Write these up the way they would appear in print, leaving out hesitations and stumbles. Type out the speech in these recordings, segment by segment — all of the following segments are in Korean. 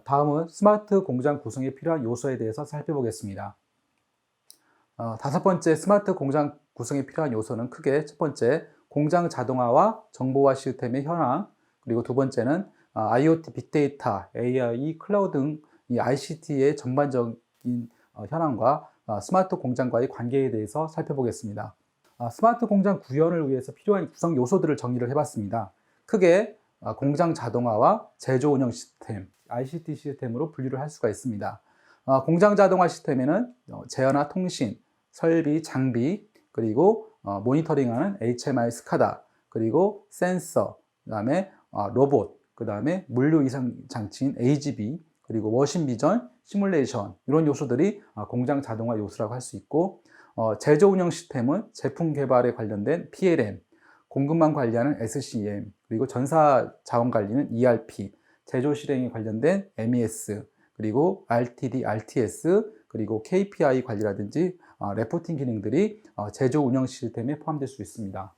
다음은 스마트 공장 구성에 필요한 요소에 대해서 살펴보겠습니다. 다섯 번째 스마트 공장 구성에 필요한 요소는 크게 첫 번째, 공장 자동화와 정보화 시스템의 현황, 그리고 두 번째는 IoT, 빅데이터, AI, 클라우드 등 이 ICT의 전반적인 현황과 스마트 공장과의 관계에 대해서 살펴보겠습니다. 스마트 공장 구현을 위해서 필요한 구성 요소들을 정리를 해봤습니다. 크게 공장 자동화와 제조 운영 시스템, ICT 시스템으로 분류를 할 수가 있습니다. 공장 자동화 시스템에는 제어나 통신, 설비, 장비, 그리고 모니터링하는 HMI, 스카다, 그리고 센서, 그 다음에 로봇, 그 다음에 물류 이상 장치인 AGV, 그리고 머신 비전, 시뮬레이션 이런 요소들이 공장 자동화 요소라고 할 수 있고, 제조 운영 시스템은 제품 개발에 관련된 PLM, 공급망 관리하는 SCM, 그리고 전사 자원 관리는 ERP, 제조 실행에 관련된 MES, 그리고 RTD, RTS, 그리고 KPI 관리라든지 레포팅 기능들이 제조 운영 시스템에 포함될 수 있습니다.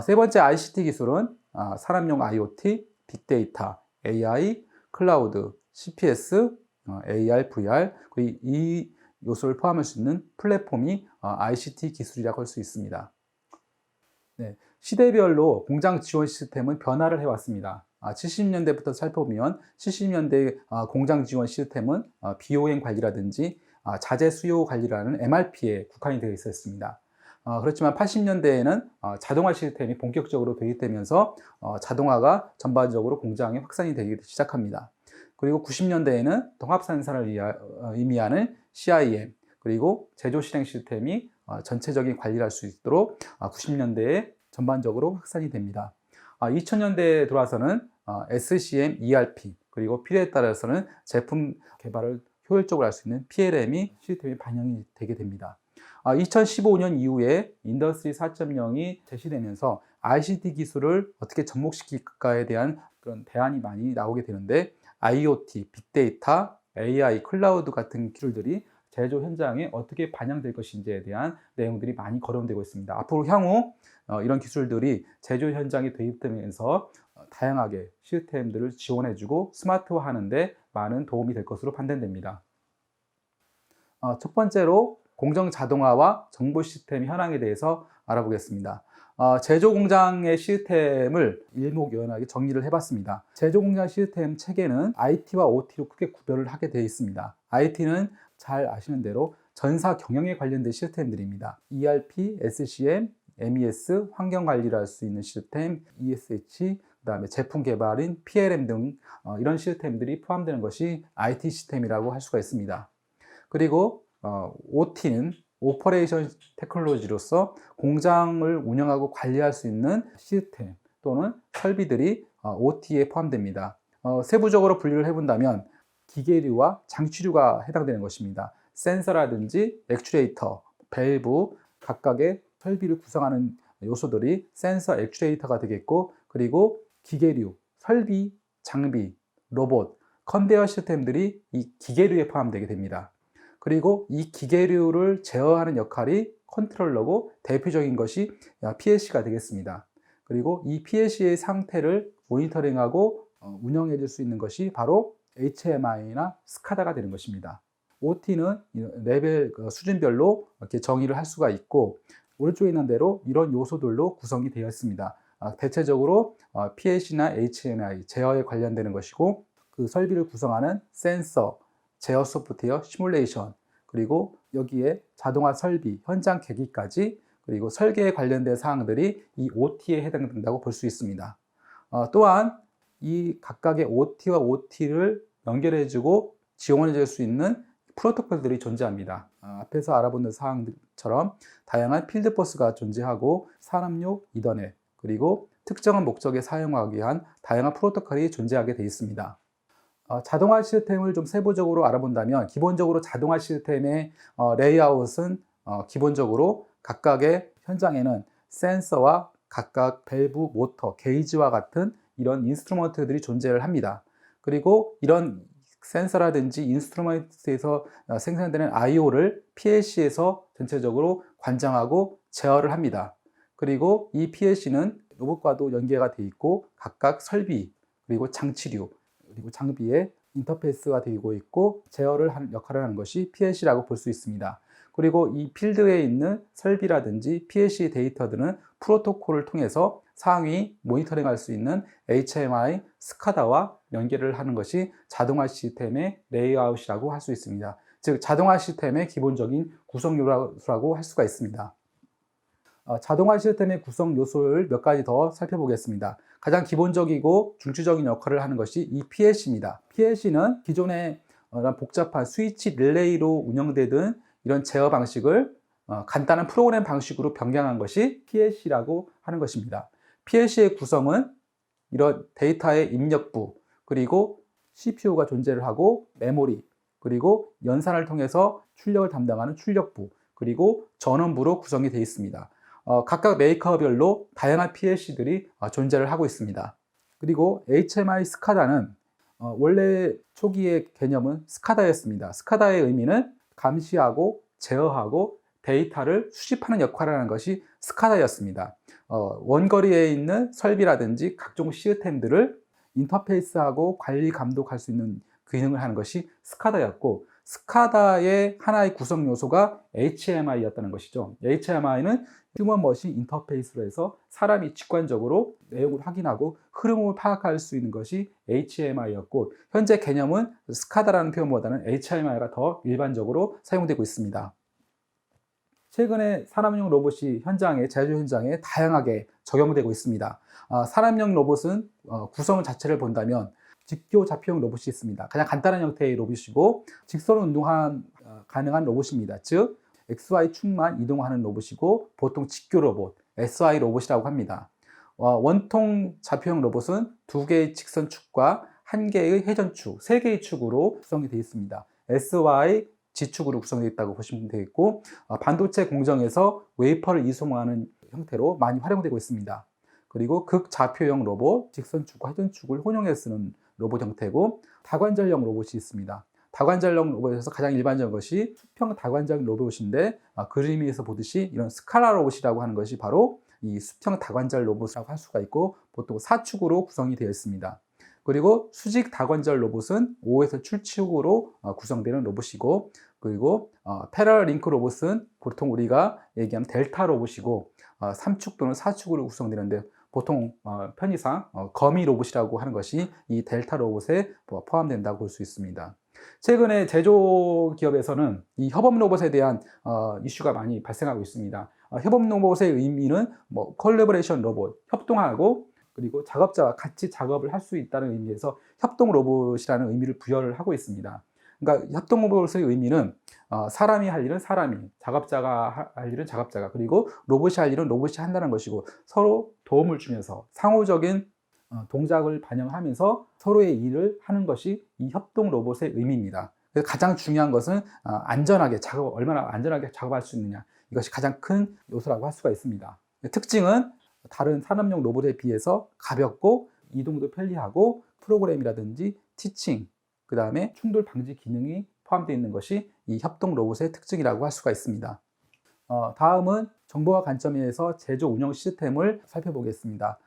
세 번째 ICT 기술은 산업용 IoT, 빅데이터, AI, 클라우드, CPS, AR, VR, 그리고 이 요소를 포함할 수 있는 플랫폼이 ICT 기술이라고 할 수 있습니다. 네, 시대별로 공장 지원 시스템은 변화를 해왔습니다. 70년대부터 살펴보면 70년대 공장 지원 시스템은 비오행 관리라든지 자재 수요 관리라는 MRP에 국한이 되어 있었습니다. 그렇지만 80년대에는 자동화 시스템이 본격적으로 도입되면서 자동화가 전반적으로 공장에 확산이 되기 시작합니다. 그리고 90년대에는 통합생산을 의미하는 CIM, 그리고 제조 실행 시스템이 전체적인 관리를 할 수 있도록 90년대에 전반적으로 확산이 됩니다. 2000년대에 들어와서는 SCM, ERP, 그리고 필요에 따라서는 제품 개발을 효율적으로 할 수 있는 PLM이 시스템에 반영이 되게 됩니다. 2015년 이후에 인더스트리 4.0이 제시되면서 ICT 기술을 어떻게 접목시킬까에 대한 그런 대안이 많이 나오게 되는데, IoT, 빅데이터, AI, 클라우드 같은 기술들이 제조 현장에 어떻게 반영될 것인지에 대한 내용들이 많이 거론되고 있습니다. 앞으로 향후 이런 기술들이 제조 현장에 도입되면서 다양하게 시스템들을 지원해주고 스마트화하는 데 많은 도움이 될 것으로 판단됩니다. 첫 번째로 공정 자동화와 정보 시스템 현황에 대해서 알아보겠습니다. 제조 공장의 시스템을 일목요연하게 정리를 해봤습니다. 제조 공장 시스템 체계는 IT와 OT로 크게 구별을 하게 되어 있습니다. IT는 잘 아시는 대로 전사 경영에 관련된 시스템들입니다. ERP, SCM, MES, 환경 관리를 할 수 있는 시스템, ESH, 그 다음에 제품 개발인 PLM 등 이런 시스템들이 포함되는 것이 IT 시스템이라고 할 수가 있습니다. 그리고 OT는 오퍼레이션 테크놀로지로서 공장을 운영하고 관리할 수 있는 시스템 또는 설비들이 OT에 포함됩니다. 세부적으로 분류를 해본다면 기계류와 장치류가 해당되는 것입니다. 센서라든지 액추에이터, 밸브, 각각의 설비를 구성하는 요소들이 센서, 액추에이터가 되겠고, 그리고 기계류, 설비, 장비, 로봇, 컨베이어 시스템들이 이 기계류에 포함되게 됩니다. 그리고 이 기계류를 제어하는 역할이 컨트롤러고, 대표적인 것이 PLC가 되겠습니다. 그리고 이 PLC의 상태를 모니터링하고 운영해 줄 수 있는 것이 바로 HMI나 스카다가 되는 것입니다. OT는 레벨 수준별로 이렇게 정의를 할 수가 있고, 오른쪽에 있는 대로 이런 요소들로 구성이 되어 있습니다. 대체적으로 PLC나 HMI, 제어에 관련되는 것이고, 그 설비를 구성하는 센서, 제어 소프트웨어, 시뮬레이션, 그리고 여기에 자동화 설비, 현장 계기까지, 그리고 설계에 관련된 사항들이 이 OT에 해당된다고 볼 수 있습니다. 또한 이 각각의 OT와 OT를 연결해주고 지원해줄 수 있는 프로토콜들이 존재합니다. 앞에서 알아본 사항처럼 다양한 필드버스가 존재하고 산업용 이더넷, 그리고 특정한 목적에 사용하기 위한 다양한 프로토콜이 존재하게 되어 있습니다. 자동화 시스템을 좀 세부적으로 알아본다면, 기본적으로 자동화 시스템의 레이아웃은 기본적으로 각각의 현장에는 센서와 각각 밸브, 모터, 게이지와 같은 이런 인스트루먼트들이 존재를 합니다. 그리고 이런 센서라든지 인스트루먼트에서 생산되는 IO를 PLC에서 전체적으로 관장하고 제어를 합니다. 그리고 이 PLC는 로봇과도 연계가 되어 있고, 각각 설비, 그리고 장치류, 그리고 장비에 인터페이스가 되고 있고 제어를 하는 역할을 하는 것이 PLC라고 볼 수 있습니다. 그리고 이 필드에 있는 설비라든지 PLC 데이터들은 프로토콜을 통해서 상위 모니터링할 수 있는 HMI, 스카다와 연결을 하는 것이 자동화 시스템의 레이아웃이라고 할 수 있습니다. 즉 자동화 시스템의 기본적인 구성 요소라고 할 수가 있습니다. 자동화 시스템의 구성 요소를 몇 가지 더 살펴보겠습니다. 가장 기본적이고 중추적인 역할을 하는 것이 이 PLC입니다. PLC는 기존의 복잡한 스위치 릴레이로 운영되던 이런 제어 방식을 간단한 프로그램 방식으로 변경한 것이 PLC라고 하는 것입니다. PLC의 구성은 이런 데이터의 입력부, 그리고 CPU가 존재를 하고 메모리, 그리고 연산을 통해서 출력을 담당하는 출력부, 그리고 전원부로 구성이 되어 있습니다. 각각 메이커별로 다양한 PLC들이 존재를 하고 있습니다. 그리고 HMI 스카다는 원래 초기의 개념은 스카다였습니다. 스카다의 의미는 감시하고 제어하고 데이터를 수집하는 역할을 하는 것이 스카다였습니다. 원거리에 있는 설비라든지 각종 시스템들을 인터페이스하고 관리 감독할 수 있는 기능을 하는 것이 스카다였고, 스카다의 하나의 구성 요소가 HMI였다는 것이죠. HMI는 휴먼 머신 인터페이스로 해서 사람이 직관적으로 내용을 확인하고 흐름을 파악할 수 있는 것이 HMI였고, 현재 개념은 스카다라는 표현보다는 HMI가 더 일반적으로 사용되고 있습니다. 최근에 사람용 로봇이 제조 현장에 다양하게 적용되고 있습니다. 사람용 로봇은 구성 자체를 본다면 직교 좌표형 로봇이 있습니다. 가장 간단한 형태의 로봇이고 직선 운동 가능한 로봇입니다. 즉 XY 축만 이동하는 로봇이고 보통 직교 로봇, SI 로봇이라고 합니다. 원통 좌표형 로봇은 2개의 직선 축과 1개의 회전 축, 3개의 축으로 구성이 되어 있습니다. SY G축으로 구성되어 있다고 보시면 되겠고, 반도체 공정에서 웨이퍼를 이송하는 형태로 많이 활용되고 있습니다. 그리고 극좌표형 로봇, 직선축과 회전축을 혼용해서 쓰는 로봇 형태고, 다관절형 로봇이 있습니다. 다관절형 로봇에서 가장 일반적인 것이 수평 다관절 로봇인데, 그림에서 보듯이 이런 스칼라 로봇이라고 하는 것이 바로 이 수평 다관절 로봇이라고 할 수가 있고, 보통 4축으로 구성이 되어 있습니다. 그리고 수직 다관절 로봇은 5에서 7축으로 구성되는 로봇이고, 그리고 패러럴 링크 로봇은 보통 우리가 얘기하는 델타 로봇이고, 3축 또는 4축으로 구성되는데 보통 편의상 거미 로봇이라고 하는 것이 이 델타 로봇에 포함된다고 볼 수 있습니다. 최근에 제조 기업에서는 이 협업 로봇에 대한 이슈가 많이 발생하고 있습니다. 협업 로봇의 의미는 콜래보레이션 로봇, 협동하고 그리고 작업자와 같이 작업을 할 수 있다는 의미에서 협동 로봇이라는 의미를 부여를 하고 있습니다. 그러니까 협동 로봇의 의미는 사람이 할 일은 사람이, 작업자가 할 일은 작업자가, 그리고 로봇이 할 일은 로봇이 한다는 것이고, 서로 도움을 주면서 상호적인 동작을 반영하면서 서로의 일을 하는 것이 이 협동 로봇의 의미입니다. 그래서 가장 중요한 것은 얼마나 안전하게 작업할 수 있느냐, 이것이 가장 큰 요소라고 할 수가 있습니다. 특징은 다른 산업용 로봇에 비해서 가볍고 이동도 편리하고 프로그램이라든지 티칭, 그 다음에 충돌 방지 기능이 포함되어 있는 것이 이 협동 로봇의 특징이라고 할 수가 있습니다. 다음은 정보화 관점에서 제조 운영 시스템을 살펴보겠습니다.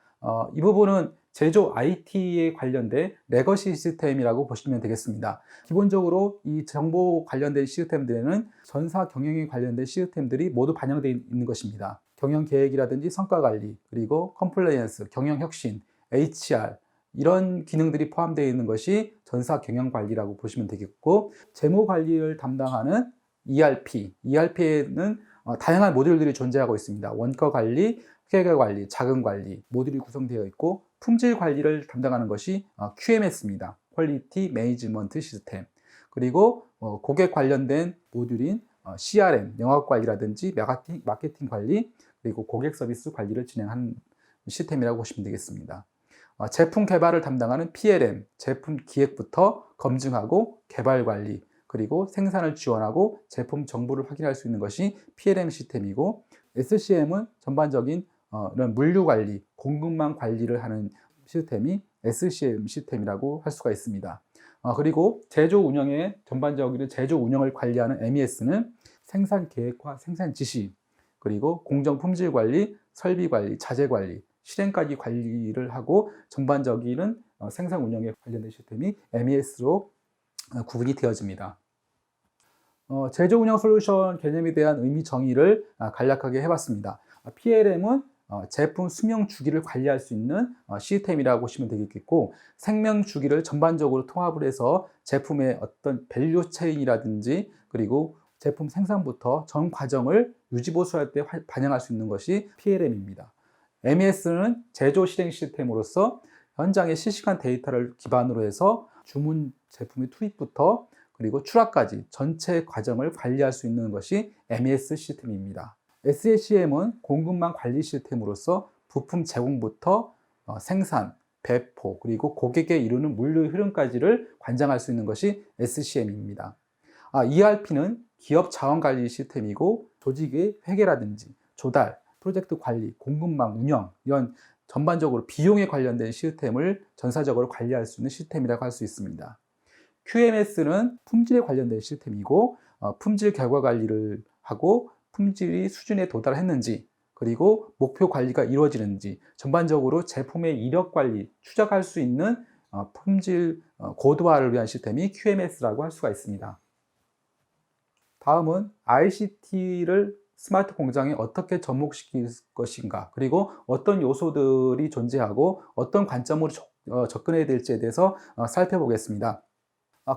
이 부분은 제조 IT에 관련된 레거시 시스템이라고 보시면 되겠습니다. 기본적으로 이 정보 관련된 시스템들에는 전사 경영에 관련된 시스템들이 모두 반영되어 있는 것입니다. 경영 계획이라든지 성과 관리, 그리고 컴플레이언스, 경영 혁신, HR, 이런 기능들이 포함되어 있는 것이 전사 경영 관리라고 보시면 되겠고, 재무 관리를 담당하는 ERP에는 다양한 모듈들이 존재하고 있습니다. 원가 관리, 회계 관리, 자금 관리 모듈이 구성되어 있고, 품질 관리를 담당하는 것이 QMS입니다. 퀄리티 매니지먼트 시스템. 그리고 고객 관련된 모듈인 CRM, 영업 관리라든지 마케팅 관리, 그리고 고객 서비스 관리를 진행하는 시스템이라고 보시면 되겠습니다. 제품 개발을 담당하는 PLM, 제품 기획부터 검증하고 개발 관리, 그리고 생산을 지원하고 제품 정보를 확인할 수 있는 것이 PLM 시스템이고, SCM은 전반적인 이런 물류 관리, 공급망 관리를 하는 시스템이 SCM 시스템이라고 할 수가 있습니다. 그리고 제조 전반적인 제조 운영을 관리하는 MES는 생산 계획과 생산 지시, 그리고 공정 품질 관리, 설비 관리, 자재 관리, 실행까지 관리를 하고 전반적인 생산 운영에 관련된 시스템이 MES로 구분이 되어집니다. 제조 운영 솔루션 개념에 대한 의미 정의를 간략하게 해봤습니다. PLM은 제품 수명 주기를 관리할 수 있는 시스템이라고 보시면 되겠고, 생명 주기를 전반적으로 통합을 해서 제품의 어떤 밸류 체인이라든지 그리고 제품 생산부터 전 과정을 유지보수할 때 반영할 수 있는 것이 PLM입니다. MES는 제조 실행 시스템으로서 현장의 실시간 데이터를 기반으로 해서 주문 제품의 투입부터 그리고 출하까지 전체 과정을 관리할 수 있는 것이 MES 시스템입니다. SCM은 공급망 관리 시스템으로서 부품 제공부터 생산, 배포, 그리고 고객에 이르는 물류 흐름까지를 관장할 수 있는 것이 SCM입니다. ERP는 기업 자원 관리 시스템이고 조직의 회계라든지 조달, 프로젝트 관리, 공급망 운영 이런 전반적으로 비용에 관련된 시스템을 전사적으로 관리할 수 있는 시스템이라고 할 수 있습니다. QMS는 품질에 관련된 시스템이고 품질 결과 관리를 하고 품질이 수준에 도달했는지 그리고 목표 관리가 이루어지는지 전반적으로 제품의 이력 관리, 추적할 수 있는 품질 고도화를 위한 시스템이 QMS라고 할 수가 있습니다. 다음은 ICT를 스마트 공장에 어떻게 접목시킬 것인가, 그리고 어떤 요소들이 존재하고 어떤 관점으로 접근해야 될지에 대해서 살펴보겠습니다.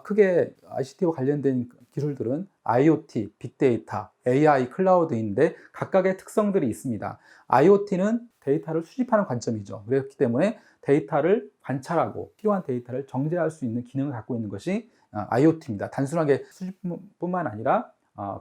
크게 ICT와 관련된 기술들은 IoT, 빅데이터, AI, 클라우드인데 각각의 특성들이 있습니다. IoT는 데이터를 수집하는 관점이죠. 그렇기 때문에 데이터를 관찰하고 필요한 데이터를 정제할 수 있는 기능을 갖고 있는 것이 IoT입니다. 단순하게 수집뿐만 아니라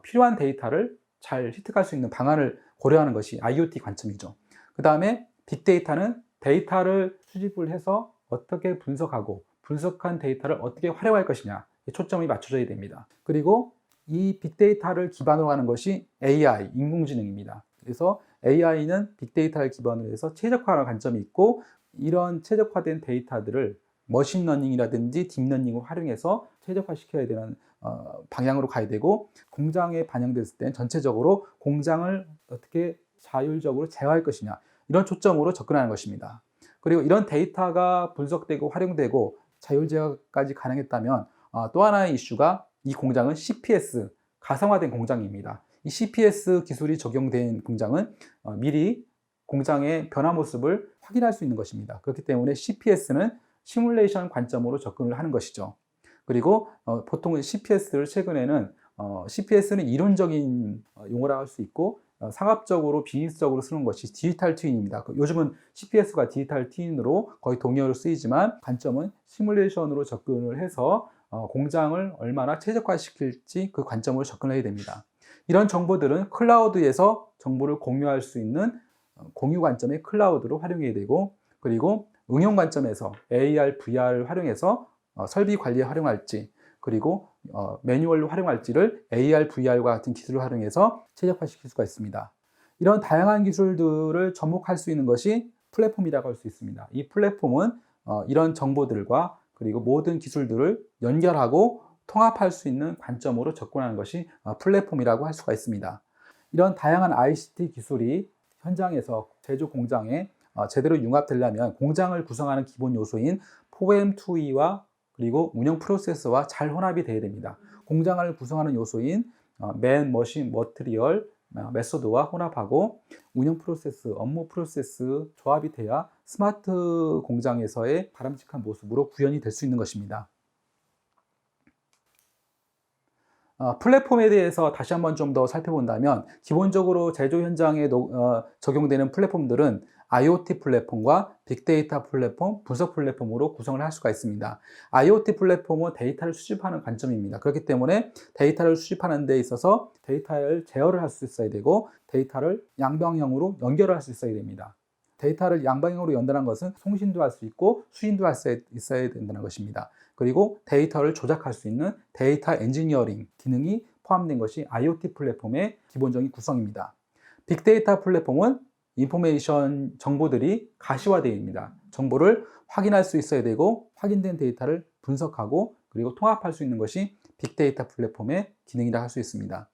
필요한 데이터를 잘 획득할 수 있는 방안을 고려하는 것이 IoT 관점이죠. 그 다음에 빅데이터는 데이터를 수집을 해서 어떻게 분석하고 분석한 데이터를 어떻게 활용할 것이냐 초점이 맞춰져야 됩니다. 그리고 이 빅데이터를 기반으로 하는 것이 AI, 인공지능입니다. 그래서 AI는 빅데이터를 기반으로 해서 최적화하는 관점이 있고 이런 최적화된 데이터들을 머신러닝이라든지 딥러닝을 활용해서 최적화시켜야 되는 방향으로 가야 되고 공장에 반영됐을 때는 전체적으로 공장을 어떻게 자율적으로 제어할 것이냐 이런 초점으로 접근하는 것입니다. 그리고 이런 데이터가 분석되고 활용되고 자율 제어까지 가능했다면 또 하나의 이슈가 이 공장은 CPS, 가상화된 공장입니다. 이 CPS 기술이 적용된 공장은 미리 공장의 변화 모습을 확인할 수 있는 것입니다. 그렇기 때문에 CPS는 시뮬레이션 관점으로 접근을 하는 것이죠. 그리고 보통 CPS를 최근에는 CPS는 이론적인 용어라고 할 수 있고 상업적으로 비즈니스적으로 쓰는 것이 디지털 트윈입니다. 요즘은 CPS가 디지털 트윈으로 거의 동의어로 쓰이지만 관점은 시뮬레이션으로 접근을 해서 공장을 얼마나 최적화시킬지 그 관점으로 접근을 해야 됩니다. 이런 정보들은 클라우드에서 정보를 공유할 수 있는 공유 관점의 클라우드로 활용해야 되고 그리고 응용 관점에서 AR, VR을 활용해서 설비 관리에 활용할지 그리고 매뉴얼로 활용할지를 AR, VR과 같은 기술을 활용해서 최적화시킬 수가 있습니다. 이런 다양한 기술들을 접목할 수 있는 것이 플랫폼이라고 할 수 있습니다. 이 플랫폼은 이런 정보들과 그리고 모든 기술들을 연결하고 통합할 수 있는 관점으로 접근하는 것이 플랫폼이라고 할 수가 있습니다. 이런 다양한 ICT 기술이 현장에서 제조 공장에 제대로 융합되려면 공장을 구성하는 기본 요소인 포엠2E와 그리고 운영 프로세스와 잘 혼합이 되어야 됩니다. 공장을 구성하는 요소인 맨, 머신, 머티리얼, 메소드와 혼합하고 운영 프로세스, 업무 프로세스 조합이 돼야 스마트 공장에서의 바람직한 모습으로 구현이 될 수 있는 것입니다. 플랫폼에 대해서 다시 한번 좀 더 살펴본다면 기본적으로 제조 현장에 적용되는 플랫폼들은 IoT 플랫폼과 빅데이터 플랫폼, 분석 플랫폼으로 구성을 할 수가 있습니다. IoT 플랫폼은 데이터를 수집하는 관점입니다. 그렇기 때문에 데이터를 수집하는 데 있어서 데이터를 제어를 할 수 있어야 되고 데이터를 양방향으로 연결을 할 수 있어야 됩니다. 데이터를 양방향으로 연결한 것은 송신도 할 수 있고 수신도 할 수 있어야 된다는 것입니다. 그리고 데이터를 조작할 수 있는 데이터 엔지니어링 기능이 포함된 것이 IoT 플랫폼의 기본적인 구성입니다. 빅데이터 플랫폼은 인포메이션 정보들이 가시화되어 있습니다. 정보를 확인할 수 있어야 되고 확인된 데이터를 분석하고 그리고 통합할 수 있는 것이 빅데이터 플랫폼의 기능이라 할 수 있습니다.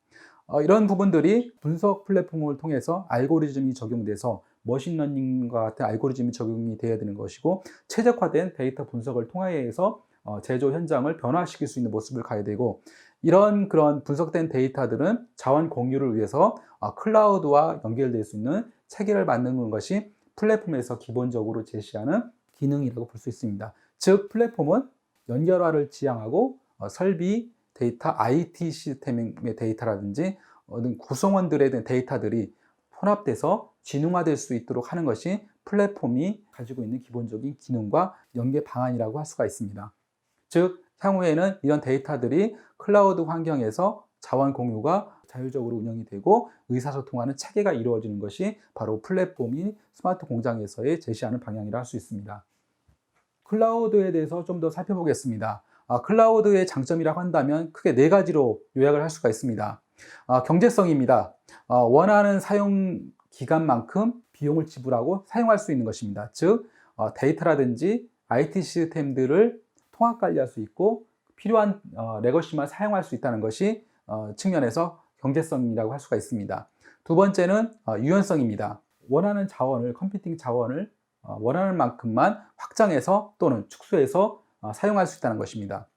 이런 부분들이 분석 플랫폼을 통해서 알고리즘이 적용돼서 머신러닝과 같은 알고리즘이 적용이 되어야 되는 것이고 최적화된 데이터 분석을 통해서 제조 현장을 변화시킬 수 있는 모습을 가야 되고, 이런 그런 분석된 데이터들은 자원 공유를 위해서 클라우드와 연결될 수 있는 체계를 만드는 것이 플랫폼에서 기본적으로 제시하는 기능이라고 볼 수 있습니다. 즉 플랫폼은 연결화를 지향하고 설비, 데이터, IT 시스템의 데이터라든지 구성원들에 대한 데이터들이 혼합돼서 진흥화될 수 있도록 하는 것이 플랫폼이 가지고 있는 기본적인 기능과 연계 방안이라고 할 수가 있습니다. 즉 향후에는 이런 데이터들이 클라우드 환경에서 자원 공유가 자율적으로 운영이 되고 의사소통하는 체계가 이루어지는 것이 바로 플랫폼이 스마트 공장에서의 제시하는 방향이라 할 수 있습니다. 클라우드에 대해서 좀 더 살펴보겠습니다. 클라우드의 장점이라고 한다면 크게 4가지로 요약을 할 수가 있습니다. 경제성입니다. 원하는 사용 기간만큼 비용을 지불하고 사용할 수 있는 것입니다. 즉 데이터라든지 IT 시스템들을 통합 관리할 수 있고 필요한 레거시만 사용할 수 있다는 것이 측면에서 경제성이라고 할 수가 있습니다. 두 번째는 유연성입니다. 원하는 자원을, 컴퓨팅 자원을 원하는 만큼만 확장해서 또는 축소해서 사용할 수 있다는 것입니다.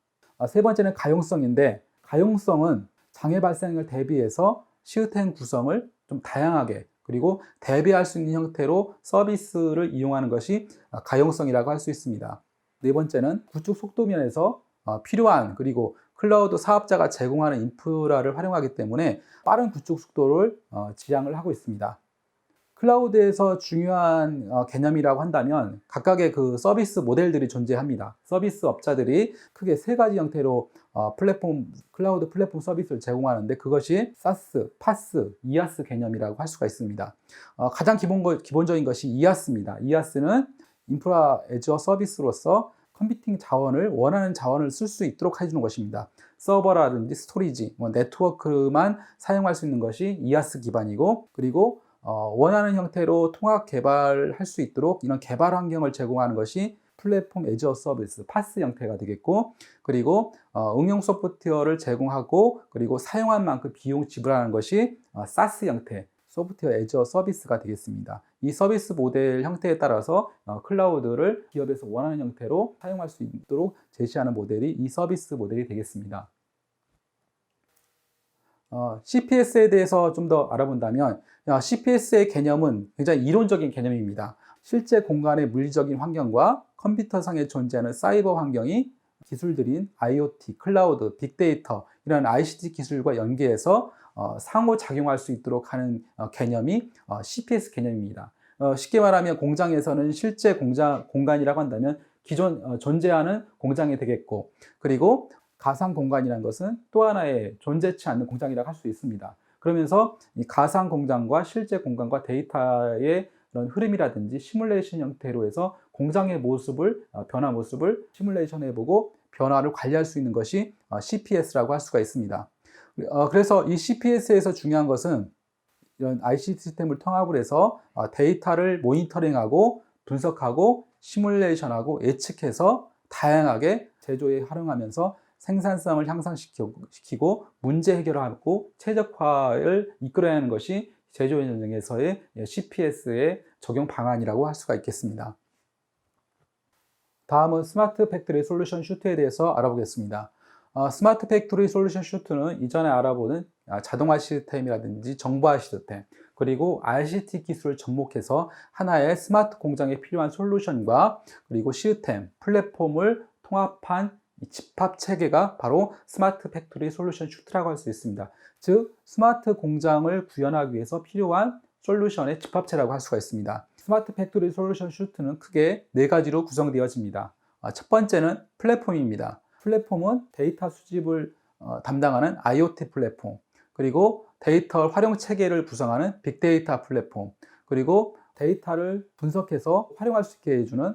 세 번째는 가용성인데, 가용성은 장애 발생을 대비해서 시스템 구성을 좀 다양하게 그리고 대비할 수 있는 형태로 서비스를 이용하는 것이 가용성이라고 할 수 있습니다. 네 번째는 구축 속도 면에서 필요한 그리고 클라우드 사업자가 제공하는 인프라를 활용하기 때문에 빠른 구축 속도를 지향을 하고 있습니다. 클라우드에서 중요한 개념이라고 한다면 각각의 그 서비스 모델들이 존재합니다. 서비스 업자들이 크게 3가지 형태로 클라우드 플랫폼 서비스를 제공하는데 그것이 SaaS, PaaS, IaaS 개념이라고 할 수가 있습니다. 가장 기본적인 것이 IaaS입니다. IaaS는 인프라 애저 서비스로서 컴퓨팅 자원을 원하는 자원을 쓸 수 있도록 해주는 것입니다. 서버라든지 스토리지, 네트워크만 사용할 수 있는 것이 IaaS 기반이고, 그리고 원하는 형태로 통합 개발할 수 있도록 이런 개발 환경을 제공하는 것이 플랫폼 애저 서비스, PaaS 형태가 되겠고, 그리고 응용 소프트웨어를 제공하고 그리고 사용한 만큼 비용 지불하는 것이 SaaS 형태, 소프트웨어 애저 서비스가 되겠습니다. 이 서비스 모델 형태에 따라서 클라우드를 기업에서 원하는 형태로 사용할 수 있도록 제시하는 모델이 이 서비스 모델이 되겠습니다. CPS에 대해서 좀 더 알아본다면 CPS의 개념은 굉장히 이론적인 개념입니다. 실제 공간의 물리적인 환경과 컴퓨터상에 존재하는 사이버 환경이 기술들인 IoT, 클라우드, 빅데이터 이런 ICT 기술과 연계해서 상호작용할 수 있도록 하는 개념이 CPS 개념입니다. 쉽게 말하면 공장에서는 실제 공간이라고 한다면 기존 존재하는 공장이 되겠고, 그리고 가상 공간이라는 것은 또 하나의 존재치 않는 공장이라고 할 수 있습니다. 그러면서 이 가상 공장과 실제 공간과 데이터의 그런 흐름이라든지 시뮬레이션 형태로 해서 공장의 변화 모습을 시뮬레이션해보고 변화를 관리할 수 있는 것이 CPS라고 할 수가 있습니다. 그래서 이 CPS에서 중요한 것은 이런 ICT 시스템을 통합을 해서 데이터를 모니터링하고 분석하고 시뮬레이션하고 예측해서 다양하게 제조에 활용하면서 생산성을 향상시키고 문제 해결하고 최적화를 이끌어내는 것이 제조 현장에서의 CPS의 적용 방안이라고 할 수가 있겠습니다. 다음은 스마트 팩토리 솔루션 슈트에 대해서 알아보겠습니다. 스마트 팩토리 솔루션 슈트는 이전에 알아보는 자동화 시스템이라든지 정보화 시스템, 그리고 ICT 기술을 접목해서 하나의 스마트 공장에 필요한 솔루션과 그리고 시스템, 플랫폼을 통합한 집합 체계가 바로 스마트 팩토리 솔루션 슈트라고 할 수 있습니다. 즉 스마트 공장을 구현하기 위해서 필요한 솔루션의 집합체라고 할 수가 있습니다. 스마트 팩토리 솔루션 슈트는 크게 4가지로 구성되어집니다. 첫 번째는 플랫폼입니다. 플랫폼은 데이터 수집을 담당하는 IoT 플랫폼, 그리고 데이터 활용 체계를 구성하는 빅데이터 플랫폼, 그리고 데이터를 분석해서 활용할 수 있게 해주는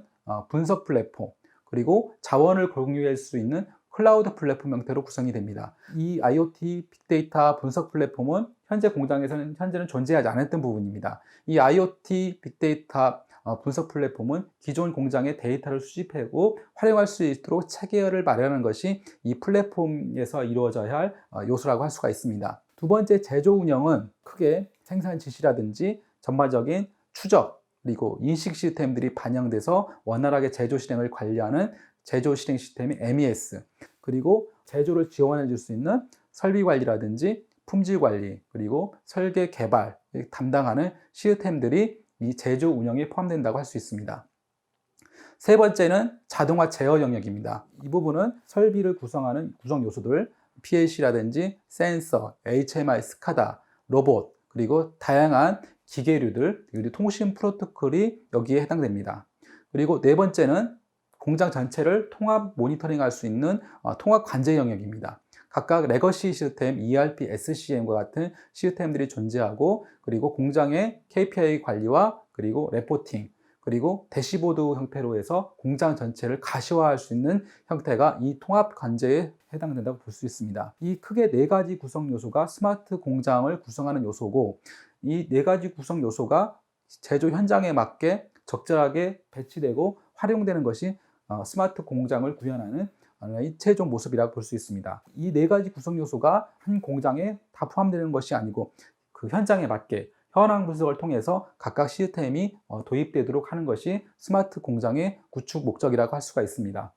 분석 플랫폼, 그리고 자원을 공유할 수 있는 클라우드 플랫폼 형태로 구성이 됩니다. 이 IoT 빅데이터 분석 플랫폼은 현재 공장에서는 현재는 존재하지 않았던 부분입니다. 이 IoT 빅데이터 분석 플랫폼은 기존 공장의 데이터를 수집하고 활용할 수 있도록 체계를 마련하는 것이 이 플랫폼에서 이루어져야 할 요소라고 할 수가 있습니다. 두 번째, 제조 운영은 크게 생산 지시라든지 전반적인 추적 그리고 인식 시스템들이 반영돼서 원활하게 제조 실행을 관리하는 제조 실행 시스템인 MES, 그리고 제조를 지원해 줄 수 있는 설비 관리라든지 품질 관리, 그리고 설계 개발 담당하는 시스템들이 이 제조 운영에 포함된다고 할 수 있습니다. 세 번째는 자동화 제어 영역입니다. 이 부분은 설비를 구성하는 구성 요소들, PLC라든지 센서, HMI, 스카다, 로봇, 그리고 다양한 기계류들, 그리고 통신 프로토콜이 여기에 해당됩니다. 그리고 네 번째는 공장 전체를 통합 모니터링할 수 있는 통합 관제 영역입니다. 각각 레거시 시스템, ERP, SCM과 같은 시스템들이 존재하고, 그리고 공장의 KPI 관리와 그리고 레포팅, 그리고 대시보드 형태로 해서 공장 전체를 가시화할 수 있는 형태가 이 통합 관제에 해당된다고 볼 수 있습니다. 이 크게 네 가지 구성 요소가 스마트 공장을 구성하는 요소고, 이 네 가지 구성 요소가 제조 현장에 맞게 적절하게 배치되고 활용되는 것이 스마트 공장을 구현하는 하나의 최종 모습이라고 볼 수 있습니다. 이 네 가지 구성 요소가 한 공장에 다 포함되는 것이 아니고 그 현장에 맞게 현황 분석을 통해서 각각 시스템이 도입되도록 하는 것이 스마트 공장의 구축 목적이라고 할 수가 있습니다.